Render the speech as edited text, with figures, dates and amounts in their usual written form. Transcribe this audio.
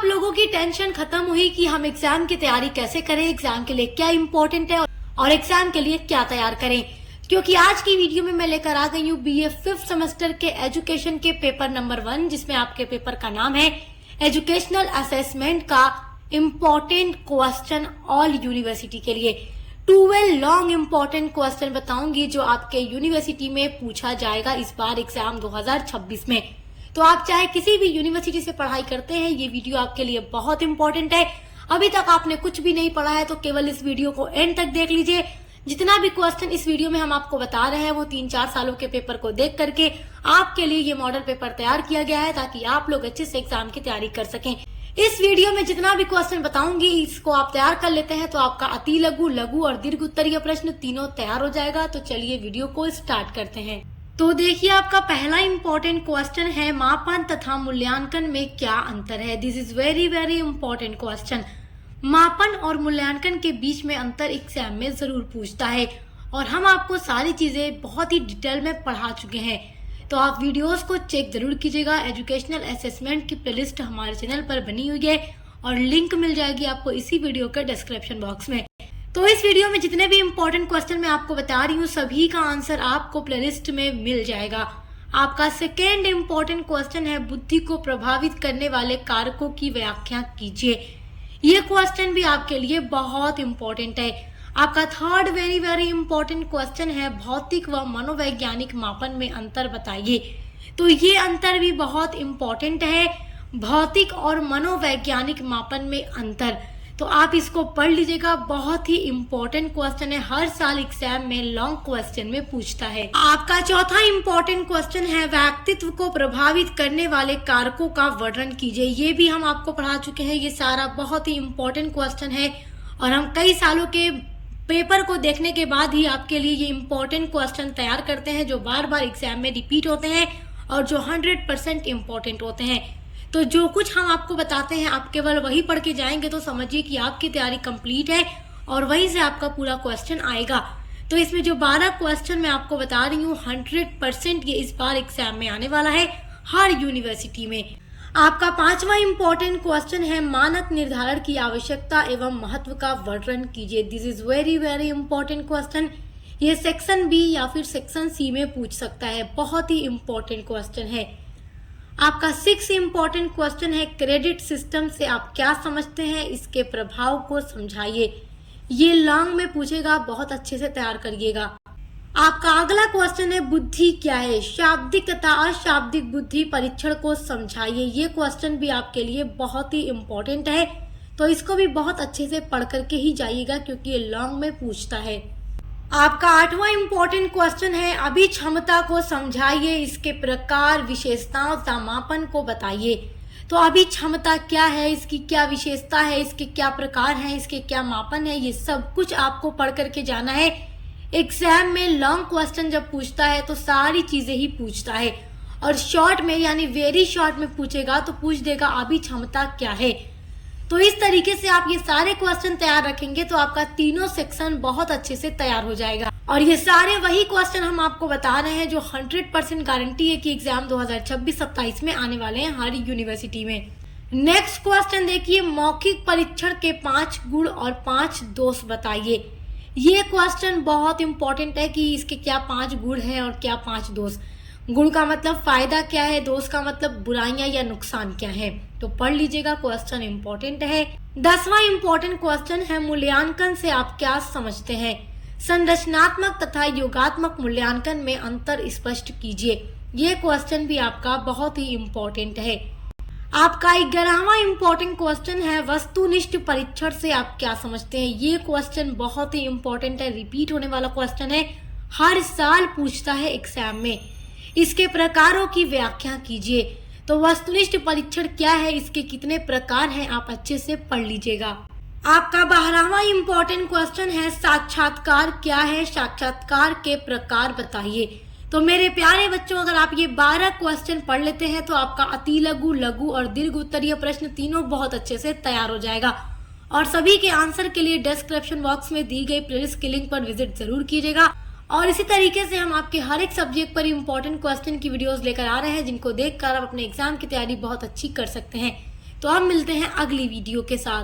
आप लोगों की टेंशन खत्म हुई कि हम एग्जाम की तैयारी कैसे करें, एग्जाम के लिए क्या इम्पोर्टेंट है और एग्जाम के लिए क्या तैयार करें, क्योंकि आज की वीडियो में मैं लेकर आ गई हूँ बीए 5th सेमेस्टर के एजुकेशन के पेपर नंबर 1, जिसमें आपके पेपर का नाम है एजुकेशनल असेसमेंट का इम्पोर्टेंट क्वेश्चन ऑल यूनिवर्सिटी के लिए। 12 लॉन्ग इम्पोर्टेंट क्वेश्चन बताऊंगी जो आपके यूनिवर्सिटी में पूछा जाएगा इस बार एग्जाम 2026 में। तो आप चाहे किसी भी यूनिवर्सिटी से पढ़ाई करते हैं, ये वीडियो आपके लिए बहुत इंपॉर्टेंट है। अभी तक आपने कुछ भी नहीं पढ़ा है तो केवल इस वीडियो को एंड तक देख लीजिए। जितना भी क्वेश्चन इस वीडियो में हम आपको बता रहे हैं वो 3-4 सालों के पेपर को देख करके आपके लिए ये मॉडल पेपर तैयार किया गया है, ताकि आप लोग अच्छे से एग्जाम की तैयारी कर सकें। इस वीडियो में जितना भी क्वेश्चन बताऊंगी इसको आप तैयार कर लेते हैं तो आपका अति लघु, लघु और दीर्घ उत्तरीय प्रश्न तीनों तैयार हो जाएगा। तो चलिए वीडियो को स्टार्ट करते हैं। तो देखिए, आपका पहला इंपॉर्टेंट क्वेश्चन है मापन तथा मूल्यांकन में क्या अंतर है। This is very very important question. मापन और मूल्यांकन के बीच में अंतर एग्जाम में जरूर पूछता है और हम आपको सारी चीजें बहुत ही डिटेल में पढ़ा चुके हैं। तो आप वीडियोस को चेक जरूर कीजिएगा। एजुकेशनल असेसमेंट की प्लेलिस्ट हमारे चैनल पर बनी हुई है और लिंक मिल जाएगी आपको इसी वीडियो के डिस्क्रिप्शन बॉक्स में। तो इस वीडियो में जितने भी इंपॉर्टेंट क्वेश्चन मैं आपको बता रही हूँ सभी का आंसर आपको प्लेलिस्ट में मिल जाएगा। आपका सेकेंड इंपॉर्टेंट क्वेश्चन है बुद्धि को प्रभावित करने वाले कारकों की व्याख्या कीजिए। ये क्वेश्चन भी आपके लिए बहुत इंपॉर्टेंट है। आपका third very very important question है भौतिक व मनोवैज्ञानिक मापन में अंतर बताइए। तो ये अंतर भी बहुत इंपॉर्टेंट है, भौतिक और मनोवैज्ञानिक मापन में अंतर। तो आप इसको पढ़ लीजिएगा, बहुत ही इंपॉर्टेंट क्वेश्चन है, हर साल एग्जाम में लॉन्ग क्वेश्चन में पूछता है। आपका चौथा इंपॉर्टेंट क्वेश्चन है व्यक्तित्व को प्रभावित करने वाले कारकों का वर्णन कीजिए। ये भी हम आपको पढ़ा चुके हैं। ये सारा बहुत ही इंपॉर्टेंट क्वेश्चन है और हम कई सालों के पेपर को देखने के बाद ही आपके लिए ये इंपॉर्टेंट क्वेश्चन तैयार करते हैं जो बार बार एग्जाम में रिपीट होते हैं और जो 100% इम्पोर्टेंट होते हैं। तो जो कुछ हम आपको बताते हैं आप केवल वही पढ़ के जाएंगे तो समझिए कि आपकी तैयारी कंप्लीट है और वहीं से आपका पूरा क्वेश्चन आएगा। तो इसमें जो 12 क्वेश्चन मैं आपको बता रही हूँ 100% ये इस बार एग्जाम में आने वाला है हर यूनिवर्सिटी में। आपका पांचवा इंपॉर्टेंट क्वेश्चन है मानक निर्धारण की आवश्यकता एवं महत्व का वर्णन कीजिए। This is very very important question. ये सेक्शन बी या फिर सेक्शन सी में पूछ सकता है, बहुत ही इंपॉर्टेंट क्वेश्चन है। आपका 6 इंपॉर्टेंट क्वेश्चन है क्रेडिट सिस्टम से आप क्या समझते हैं, इसके प्रभाव को समझाइए। ये लॉन्ग में पूछेगा, बहुत अच्छे से तैयार करिएगा। आपका अगला क्वेश्चन है बुद्धि क्या है, शाब्दिक तथा अशाब्दिक बुद्धि परीक्षण को समझाइए। ये क्वेश्चन भी आपके लिए बहुत ही इंपॉर्टेंट है, तो इसको भी बहुत अच्छे से पढ़ करके ही जाइएगा क्योंकि ये लॉन्ग में पूछता है। आपका 8वां इंपॉर्टेंट क्वेश्चन है अभिक्षमता को समझाइए, इसके प्रकार विशेषताओं तथा मापन को बताइए। तो अभिक्षमता क्या है, इसकी क्या विशेषता है, इसके क्या प्रकार हैं, इसके क्या मापन है, ये सब कुछ आपको पढ़ करके जाना है। एग्जाम में लॉन्ग क्वेश्चन जब पूछता है तो सारी चीजें ही पूछता है और शॉर्ट में यानी वेरी शॉर्ट में पूछेगा तो पूछ देगा अभिक्षमता क्या है। तो इस तरीके से आप ये सारे क्वेश्चन तैयार रखेंगे तो आपका तीनों सेक्शन बहुत अच्छे से तैयार हो जाएगा। और ये सारे वही क्वेश्चन हम आपको बता रहे हैं जो 100% गारंटी है कि एग्जाम 2026-27 में आने वाले हैं हर यूनिवर्सिटी में। नेक्स्ट क्वेश्चन देखिए, मौखिक परीक्षण के 5 गुण और 5 दोष बताइए। ये क्वेश्चन बहुत इंपॉर्टेंट है कि इसके क्या 5 गुण हैं और क्या 5 दोष। गुण का मतलब फायदा क्या है, दोष का मतलब बुराइयां या नुकसान क्या है। तो पढ़ लीजिएगा, क्वेश्चन इंपॉर्टेंट है। 10वां इंपॉर्टेंट क्वेश्चन है मूल्यांकन से आप क्या समझते हैं, संरचनात्मक तथा योगात्मक मूल्यांकन में अंतर स्पष्ट कीजिए। ये क्वेश्चन भी आपका बहुत ही इंपॉर्टेंट है। आपका 11वां इंपॉर्टेंट क्वेश्चन है वस्तुनिष्ठ परीक्षण से आप क्या समझते हैं। ये क्वेश्चन बहुत ही इंपॉर्टेंट है, रिपीट होने वाला क्वेश्चन है, हर साल पूछता है एग्जाम में। इसके प्रकारों की व्याख्या कीजिए। तो वस्तुनिष्ठ परीक्षण क्या है, इसके कितने प्रकार हैं, आप अच्छे से पढ़ लीजिएगा। आपका 12वां इंपॉर्टेंट क्वेश्चन है साक्षात्कार क्या है, साक्षात्कार के प्रकार बताइए। तो मेरे प्यारे बच्चों, अगर आप ये 12 क्वेश्चन पढ़ लेते हैं तो आपका अति लघु, लघु और दीर्घ उत्तरीय प्रश्न तीनों बहुत अच्छे से तैयार हो जाएगा। और सभी के आंसर के लिए डिस्क्रिप्शन बॉक्स में दी गई प्लेलिस्ट के लिंक पर विजिट जरूर कीजिएगा। और इसी तरीके से हम आपके हर एक सब्जेक्ट पर इंपॉर्टेंट क्वेश्चन की वीडियोस लेकर आ रहे हैं जिनको देखकर आप अपने एग्जाम की तैयारी बहुत अच्छी कर सकते हैं। तो हम मिलते हैं अगली वीडियो के साथ।